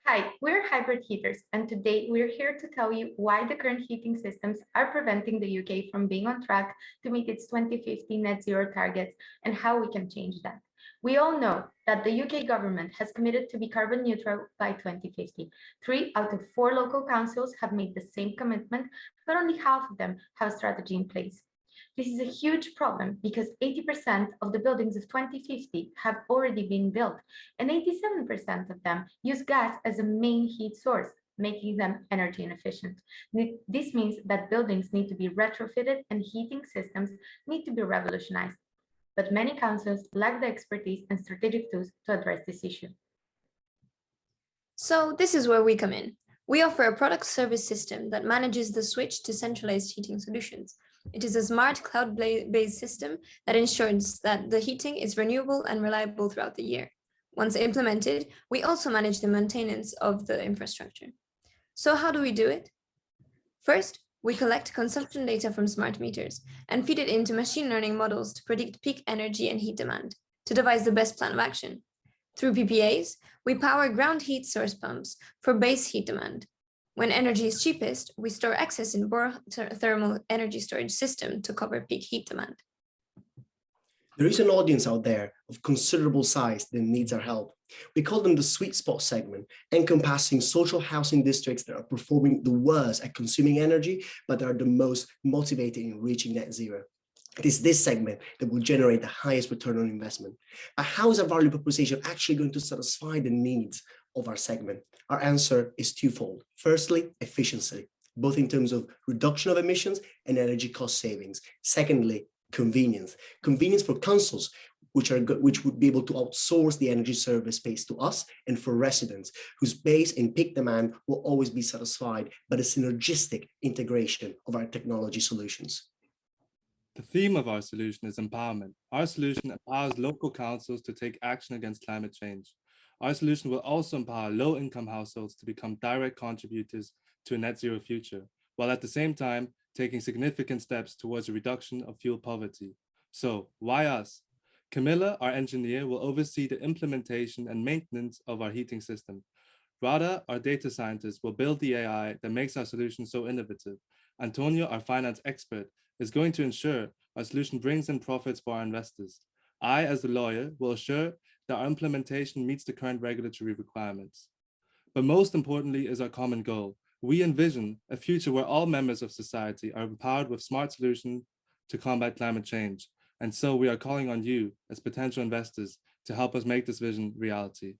Hi, we're Hybrid Heaters, and today we're here to tell you why the current heating systems are preventing the UK from being on track to meet its 2050 net zero targets and how we can change that. We all know that the UK government has committed to be carbon neutral by 2050. 3 out of 4 local councils have made the same commitment, but only half of them have a strategy in place. This is a huge problem because 80% of the buildings of 2050 have already been built, and 87% of them use gas as a main heat source, making them energy inefficient. This means that buildings need to be retrofitted and heating systems need to be revolutionized. But many councils lack the expertise and strategic tools to address this issue. So this is where we come in. We offer a product service system that manages the switch to centralized heating solutions. It is a smart cloud-based system that ensures that the heating is renewable and reliable throughout the year. Once implemented, we also manage the maintenance of the infrastructure. So how do we do it? First, we collect consumption data from smart meters and feed it into machine learning models to predict peak energy and heat demand, to devise the best plan of action. Through PPAs, we power ground heat source pumps for base heat demand. When energy is cheapest, we store excess in Bohr thermal energy storage system to cover peak heat demand. There is an audience out there of considerable size that needs our help. We call them the sweet spot segment, encompassing social housing districts that are performing the worst at consuming energy, but are the most motivated in reaching net zero. It is this segment that will generate the highest return on investment. But how is our value proposition actually going to satisfy the needs of our segment? Our answer is twofold. Firstly, efficiency, both in terms of reduction of emissions and energy cost savings. Secondly, convenience. Convenience for councils, which would be able to outsource the energy service space to us, and for residents whose base and peak demand will always be satisfied by the synergistic integration of our technology solutions. The theme of our solution is empowerment. Our solution empowers local councils to take action against climate change. Our solution will also empower low-income households to become direct contributors to a net zero future, while at the same time taking significant steps towards a reduction of fuel poverty. So why us? Camilla, our engineer, will oversee the implementation and maintenance of our heating system. Rada, our data scientist, will build the AI that makes our solution so innovative. Antonio, our finance expert, is going to ensure our solution brings in profits for our investors. I, as the lawyer, will assure that our implementation meets the current regulatory requirements. But most importantly is our common goal. We envision a future where all members of society are empowered with smart solutions to combat climate change. And so we are calling on you as potential investors to help us make this vision reality.